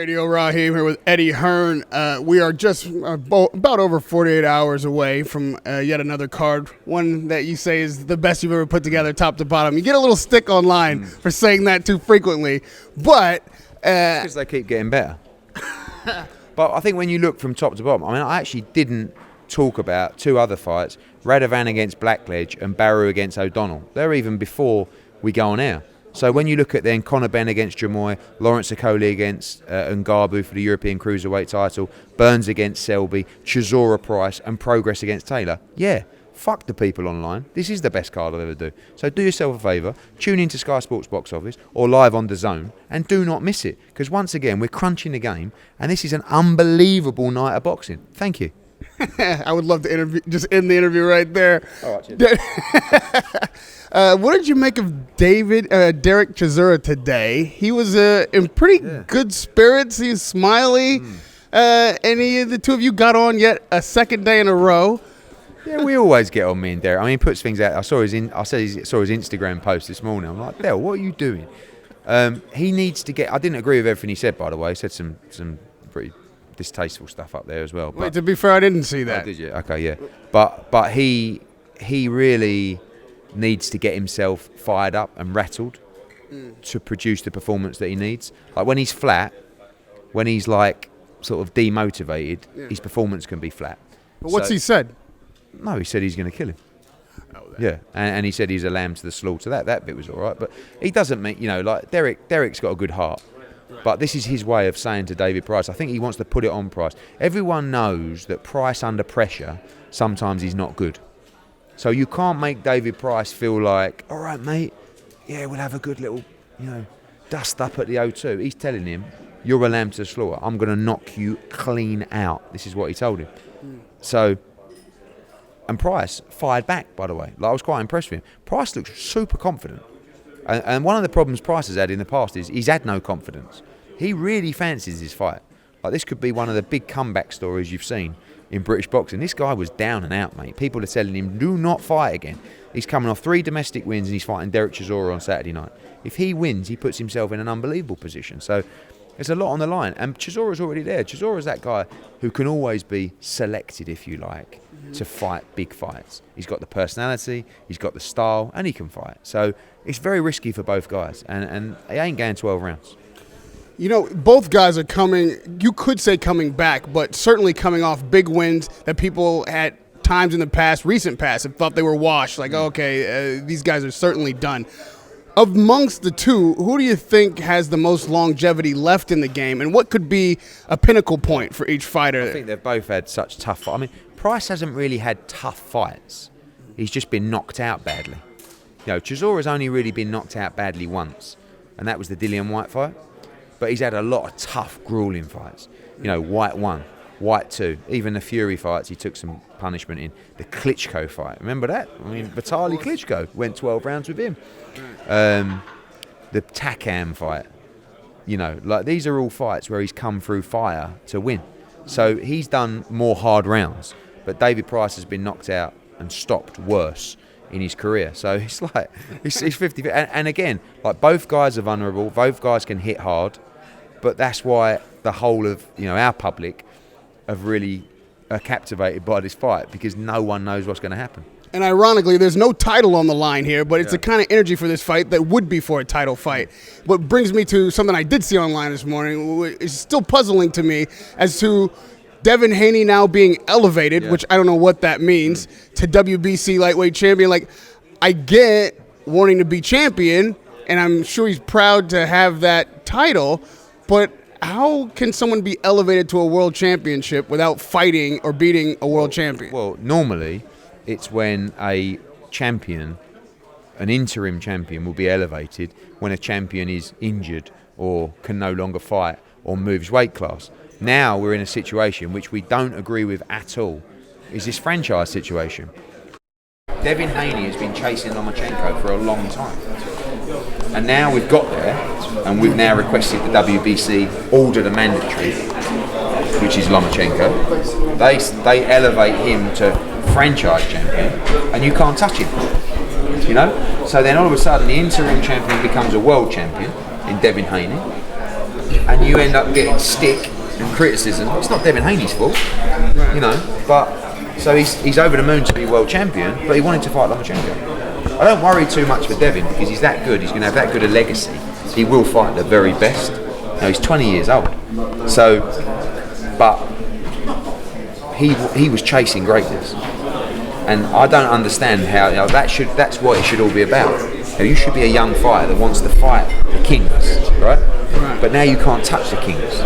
Radio Raheem here with Eddie Hearn. We are just about over 48 hours away from yet another card, one that you say is the best you've ever put together, top to bottom. You get a little stick online for saying that too frequently, but... because they keep getting better. But I think when you look from top to bottom, I mean, I actually didn't talk about two other fights, Radovan against Blackledge and Barrow against O'Donnell. They're even before we go on air. So when you look at then Conor Benn against Jamoy, Lawrence Okoli against Ngannou for the European Cruiserweight title, Burns against Selby, Chisora Price and Progress against Taylor, yeah, fuck the people online. This is the best card I'll ever do. So do yourself a favour, tune into Sky Sports Box Office or live on DAZN and do not miss it. Because once again, we're crunching the game and this is an unbelievable night of boxing. Thank you. I would love to just end the interview right there. All right, cheers. What did you make of Derek Chisora today? He was in pretty good spirits. He was smiley. And the two of you got on yet a second day in a row. Yeah, we always get on, me and Derek. I mean, he puts things out. I saw his Instagram post this morning. I'm like, Del, what are you doing? He needs to get... I didn't agree with everything he said, by the way. He said some pretty distasteful stuff up there as well. But, wait, to be fair, I didn't see that. Oh, did you? Okay, yeah. But he really needs to get himself fired up and rattled to produce the performance that he needs. Like when he's flat, when he's like sort of demotivated, his performance can be flat. But what's he said? No, he said he's going to kill him. Yeah, and he said he's a lamb to the slaughter. That bit was all right, but he doesn't mean, like Derek's got a good heart. But this is his way of saying to David Price, I think he wants to put it on Price. Everyone knows that Price under pressure sometimes is not good. So you can't make David Price feel like, all right, mate, yeah, we'll have a good little, dust up at the O2. He's telling him, you're a lamb to the slaughter. I'm going to knock you clean out. This is what he told him. So, and Price fired back, by the way. Like, I was quite impressed with him. Price looks super confident. And one of the problems Price has had in the past is he's had no confidence. He really fancies his fight. Like, this could be one of the big comeback stories you've seen in British boxing. This guy was down and out, mate. People are telling him, do not fight again. He's coming off 3 domestic wins and he's fighting Derek Chisora on Saturday night. If he wins, he puts himself in an unbelievable position. So there's a lot on the line. And Chisora's already there. Chisora's that guy who can always be selected, if you like, to fight big fights. He's got the personality, he's got the style, and he can fight. So it's very risky for both guys. And he ain't going 12 rounds. Both guys are coming, you could say coming back, but certainly coming off big wins that people at times in the past, recent past, have thought they were washed. Like, these guys are certainly done. Amongst the two, who do you think has the most longevity left in the game, and what could be a pinnacle point for each fighter? I think they've both had such tough fights. I mean, Price hasn't really had tough fights. He's just been knocked out badly. Chisora's only really been knocked out badly once, and that was the Dillian White fight. But he's had a lot of tough, grueling fights. White 1, White 2, even the Fury fights, he took some punishment in. The Klitschko fight, remember that? I mean, Vitaly Klitschko went 12 rounds with him. The Takam fight, these are all fights where he's come through fire to win. So he's done more hard rounds, but David Price has been knocked out and stopped worse in his career. So it's like, it's 50. And again, like, both guys are vulnerable, both guys can hit hard, but that's why the whole of, our public have really captivated by this fight, because no one knows what's going to happen. And ironically, there's no title on the line here, but it's the kind of energy for this fight that would be for a title fight. What brings me to something I did see online this morning is still puzzling to me as to Devin Haney now being elevated, which I don't know what that means, to WBC lightweight champion. Like, I get wanting to be champion, and I'm sure he's proud to have that title, but how can someone be elevated to a world championship without fighting or beating a world champion? Well, normally it's when a champion, an interim champion, will be elevated when a champion is injured or can no longer fight or moves weight class. Now we're in a situation which we don't agree with at all, is this franchise situation. Devin Haney has been chasing Lomachenko for a long time. And now we've got there, and we've now requested the WBC order the mandatory, which is Lomachenko. They elevate him to franchise champion, and you can't touch him. So then all of a sudden the interim champion becomes a world champion in Devin Haney. and you end up getting stick and criticism, it's not Devin Haney's fault, you know. But so he's over the moon to be world champion, but he wanted to fight Lomachenko. I don't worry too much for Devin because he's that good. He's going to have that good a legacy. He will fight the very best. Now, he's 20 years old, so but he was chasing greatness, and I don't understand how that's what it should all be about. You should be a young fighter that wants to fight the kings, right? But now you can't touch the kings.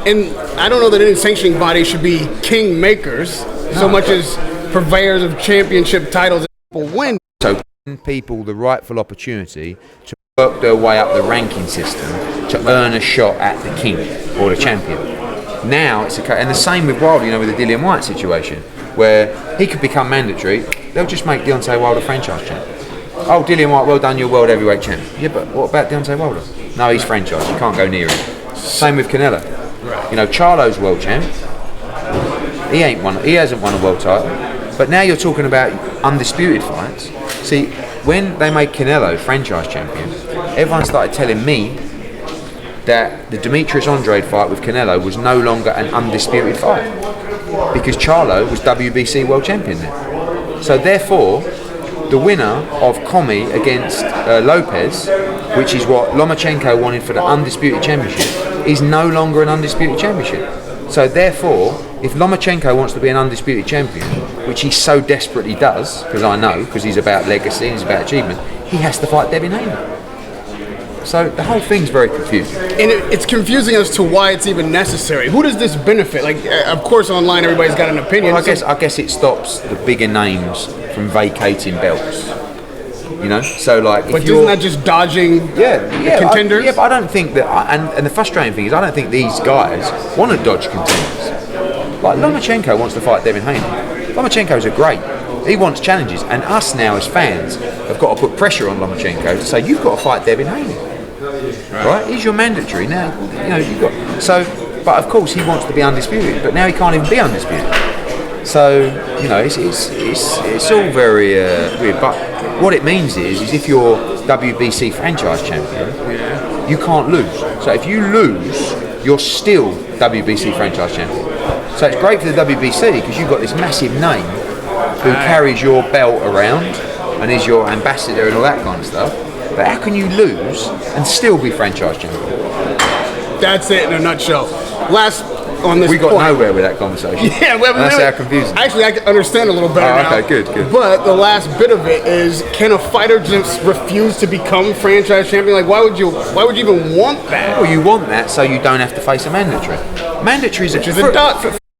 And I don't know that any sanctioning body should be king makers so much as purveyors of championship titles and people win. So giving people the rightful opportunity to work their way up the ranking system to earn a shot at the king or the champion. Now it's and the same with Wilder, you know, with the Dillian Whyte situation, where he could become mandatory. They'll just make Deontay Wilder franchise champ. Oh, Dillian Whyte, well done, you're world heavyweight champ. Yeah, but what about Deontay Wilder? No, he's franchise. You can't go near him. Same with Canelo. Right. You know, Charlo's world champ. He ain't won. He hasn't won a world title. But now you're talking about undisputed fights. See, when they made Canelo franchise champion, everyone started telling me that the Demetrius Andrade fight with Canelo was no longer an undisputed fight because Charlo was WBC world champion then. So therefore, the winner of Commey against Lopez, which is what Lomachenko wanted for the undisputed championship, is no longer an undisputed championship. So therefore, if Lomachenko wants to be an undisputed champion, which he so desperately does, because I know, because he's about legacy and he's about achievement, he has to fight Devin Haney. So the whole thing's very confusing. And it's confusing as to why it's even necessary. Who does this benefit? Like, of course, online everybody's got an opinion. Well, I guess it stops the bigger names from vacating belts. You know, so like. But isn't that just dodging contenders? But I don't think that. And the frustrating thing is, I don't think these guys want to dodge contenders. Like Lomachenko wants to fight Devin Haney. Lomachenko's a great. He wants challenges, and us now as fans have got to put pressure on Lomachenko to say you've got to fight Devin Haney. Right? He's your mandatory now. You know you've got. So, but of course he wants to be undisputed, but now he can't even be undisputed. So you know it's all very weird. But what it means is if you're WBC franchise champion, you can't lose. So if you lose, you're still WBC franchise champion. So it's great for the WBC because you've got this massive name who carries your belt around and is your ambassador and all that kind of stuff. But how can you lose and still be franchise champion? That's it in a nutshell. Last on this we got point. Nowhere with that conversation. Yeah, well, that's how confusing. Actually, I can understand a little better now. Okay, good. But the last bit of it is, can a fighter just refuse to become franchise champion? Like, why would you even want that? Well, you want that so you don't have to face a mandatory. Mandatory is a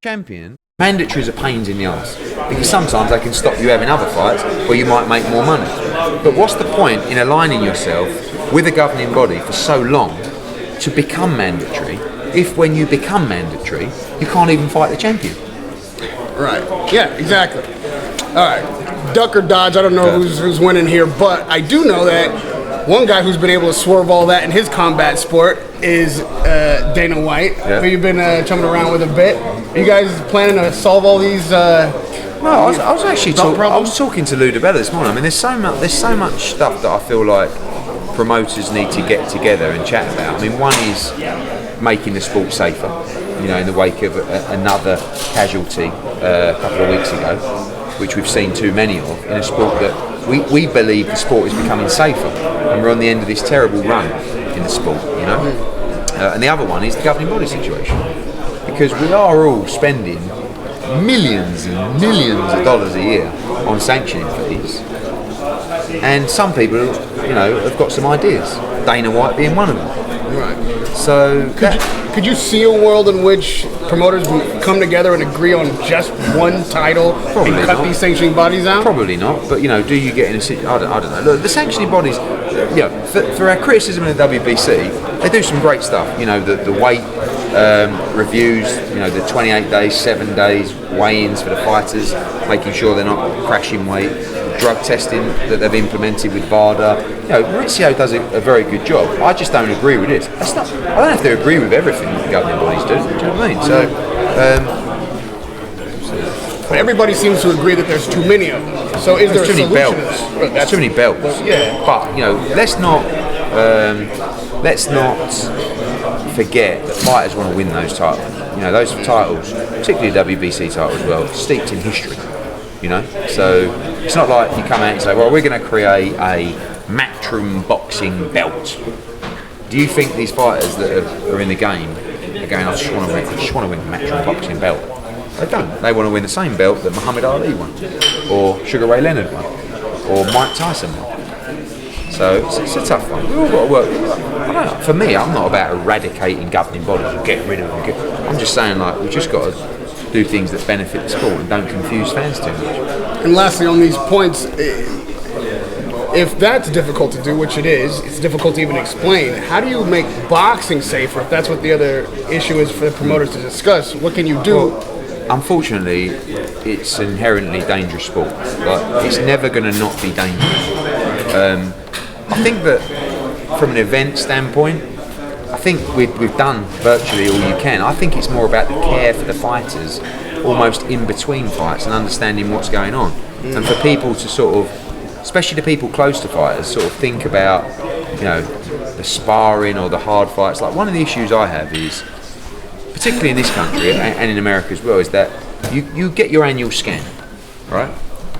champion. Mandatories are pains in the arse because sometimes they can stop you having other fights where you might make more money. But what's the point in aligning yourself with a governing body for so long to become mandatory if when you become mandatory you can't even fight the champion? Right. Yeah, exactly. All right. Duck or dodge, I don't know who's winning here, but I do know that one guy who's been able to swerve all that in his combat sport is Dana White, who you've been chumming around with a bit. Are you guys planning to solve all these? No, I was actually talking to Lou DiBella this morning. I mean, there's so much stuff that I feel like promoters need to get together and chat about. I mean, one is making the sport safer. You know, in the wake of another casualty a couple of weeks ago, which we've seen too many of in a sport that we believe the sport is becoming safer, and we're on the end of this terrible run in the sport. You know, and the other one is the governing body situation, because we are all spending millions and millions of dollars a year on sanctioning fees, and some people, you know, have got some ideas. Dana White being one of them. Right. So could you see a world in which promoters come together and agree on just one title and cut these sanctioning bodies out? Probably not. But you know, do you get in a situation? I don't know. Look, the sanctioning bodies, you know, for our criticism of the WBC, they do some great stuff. You know, the weight reviews. You know, the 28 days, 7 days weigh-ins for the fighters, making sure they're not crashing weight. Drug testing that they've implemented with VADA. You know, Maurizio does a very good job. I just don't agree with this. I don't have to agree with everything that the governing bodies do. Do you know what I mean? So, but everybody seems to agree that there's too many of them. So is there a solution? There's too many belts. Yeah. But you know, let's not forget that fighters want to win those titles. You know, those titles, particularly the WBC title as well, steeped in history. You know, so it's not like you come out and say, well, we're going to create a Matchroom boxing belt. Do you think these fighters that are in the game are going, I just want to win the Matchroom boxing belt? They don't. They want to win the same belt that Muhammad Ali won, or Sugar Ray Leonard won, or Mike Tyson won. So it's a tough one. We've all got to work. I don't know, for me, I'm not about eradicating governing bodies or getting rid of them. I'm just saying, like, we've just got to do things that benefit the sport and don't confuse fans too much. And lastly, on these points, if that's difficult to do, which it is, it's difficult to even explain. How do you make boxing safer if that's what the other issue is for the promoters to discuss? What can you do? Well, unfortunately, it's an inherently dangerous sport. Like, it's never going to not be dangerous. I think that from an event standpoint, I think we've done virtually all you can. I think it's more about the care for the fighters, almost in between fights, and understanding what's going on. And for people to sort of, especially the people close to fighters, sort of think about, you know, the sparring or the hard fights. Like, one of the issues I have is, particularly in this country and in America as well, is that you get your annual scan, right?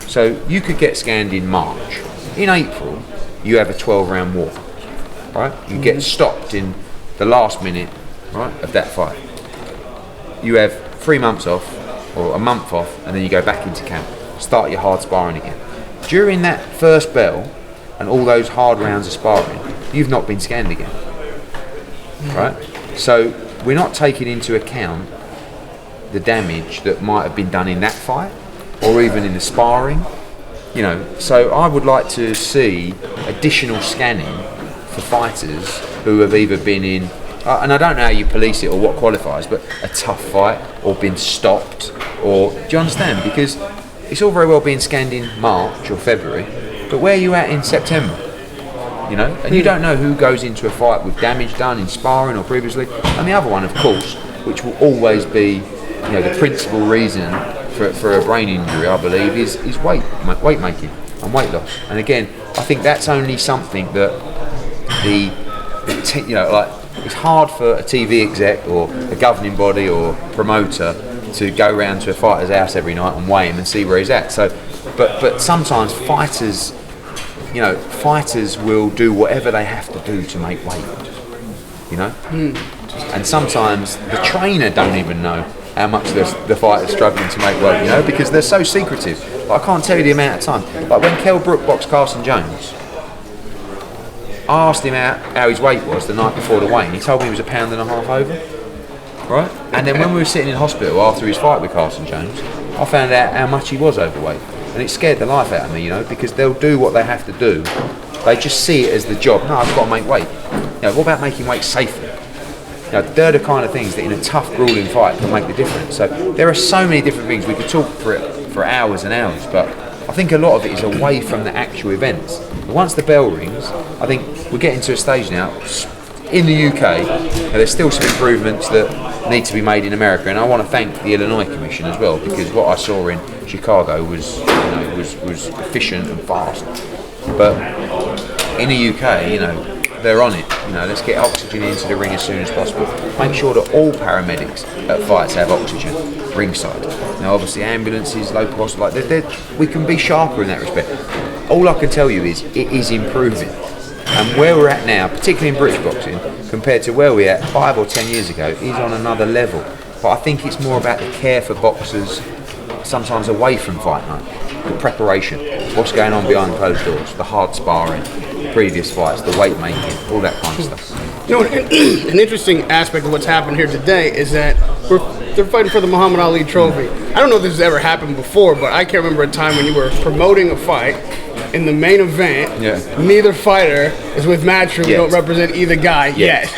So you could get scanned in March. In April, you have a 12-round war, right? You get stopped in the last minute, right, of that fight. You have 3 months off, or a month off, and then you go back into camp. Start your hard sparring again. During that first bell and all those hard rounds of sparring, you've not been scanned again, right? So we're not taking into account the damage that might have been done in that fight, or even in the sparring. You know, so I would like to see additional scanning for fighters who have either been in, and I don't know how you police it or what qualifies, but a tough fight or been stopped, or, do you understand? Because it's all very well being scanned in March or February, but where are you at in September? You know, and you don't know who goes into a fight with damage done in sparring or previously. And the other one, of course, which will always be, you know, the principal reason for a brain injury, I believe, is weight making and weight loss. And again, I think that's only something that you know, like, it's hard for a TV exec or a governing body or promoter to go round to a fighter's house every night and weigh him and see where he's at. So, but sometimes fighters will do whatever they have to do to make weight. You know, and sometimes the trainer don't even know how much the fighter's struggling to make weight. You know, because they're so secretive. Like, I can't tell you the amount of time. Like, when Kell Brook boxed Carson Jones, I asked him how his weight was the night before the weigh-in. He told me he was 1.5 pounds over. Right? And then when we were sitting in hospital after his fight with Carson Jones, I found out how much he was overweight. And it scared the life out of me, you know, because they'll do what they have to do. They just see it as the job. No, I've got to make weight. You know, what about making weight safer? You know, they're the kind of things that in a tough, grueling fight can make the difference. So there are so many different things. We could talk for hours and hours, but I think a lot of it is away from the actual events. But once the bell rings, I think we're getting to a stage now, in the UK, there's still some improvements that need to be made in America, and I want to thank the Illinois Commission as well, because what I saw in Chicago was, you know, was efficient and fast. But in the UK, you know, they're on it. You know, let's get oxygen into the ring as soon as possible. Make sure that all paramedics at fights have oxygen ringside. Now, obviously, ambulances, local hospitals, we can be sharper in that respect. All I can tell you is it is improving. And where we're at now, particularly in British boxing, compared to where we're at 5 or 10 years ago, is on another level. But I think it's more about the care for boxers, sometimes away from fight night, the preparation, what's going on behind closed doors, the hard sparring, the previous fights, the weight making, all that kind of stuff. You know, an interesting aspect of what's happened here today is that they're fighting for the Muhammad Ali trophy. I don't know if this has ever happened before, but I can't remember a time when you were promoting a fight. In the main event, neither fighter is with Matchroom. You don't represent either guy yet.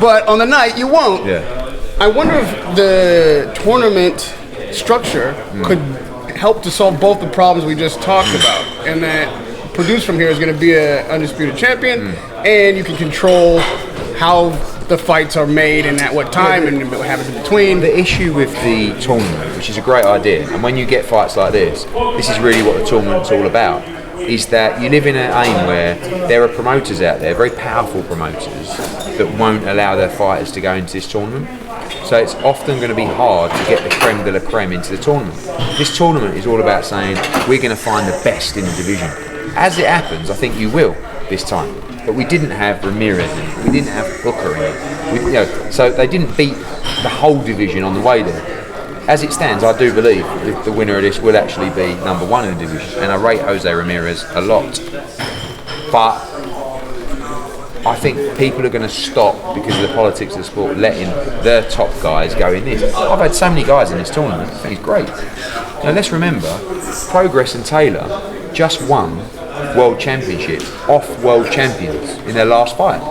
But on the night, you won't. I wonder if the tournament structure could help to solve both the problems we just talked about, and that produced from here is going to be an undisputed champion, and you can control how the fights are made and at what time and what happens in between. The issue with the tournament, which is a great idea, and when you get fights like this is really what the tournament's all about, is that you live in an aim where there are promoters out there, very powerful promoters, that won't allow their fighters to go into this tournament. So it's often going to be hard to get the creme de la creme into the tournament. This tournament is all about saying we're going to find the best in the division. As it happens, I think you will this time. But we didn't have Ramirez in it. We didn't have Hooker in it. So they didn't beat the whole division on the way there. As it stands, I do believe the winner of this will actually be number one in the division, and I rate Jose Ramirez a lot. But I think people are going to stop, because of the politics of the sport, letting their top guys go in this. I've had so many guys in this tournament. I think it's great. Now let's remember, Progress and Taylor just won World Championship off World Champions in their last fight.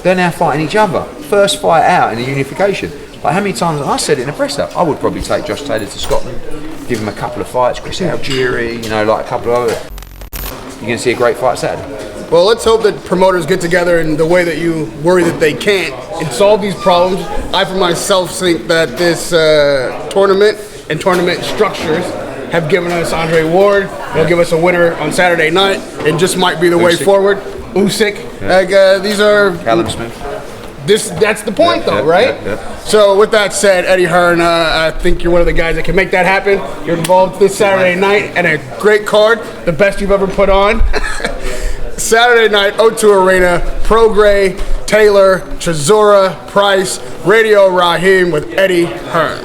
They're now fighting each other. First fight out in the unification. Like, how many times, I said it in the presser, I would probably take Josh Taylor to Scotland, give him a couple of fights, Chris Algieri, like a couple of other. You're going to see a great fight Saturday. Well, let's hope that promoters get together in the way that you worry that they can't and solve these problems. I, for myself, think that this tournament and tournament structures have given us Andre Ward. They'll give us a winner on Saturday night, and just might be the way forward. Usyk. These are Callum Smith. That's the point, though, right? So, with that said, Eddie Hearn, I think you're one of the guys that can make that happen. You're involved this Saturday night, and a great card, the best you've ever put on. Saturday night, O2 Arena, Prograis, Taylor, Chisora, Price, Radio Raheem with Eddie Hearn.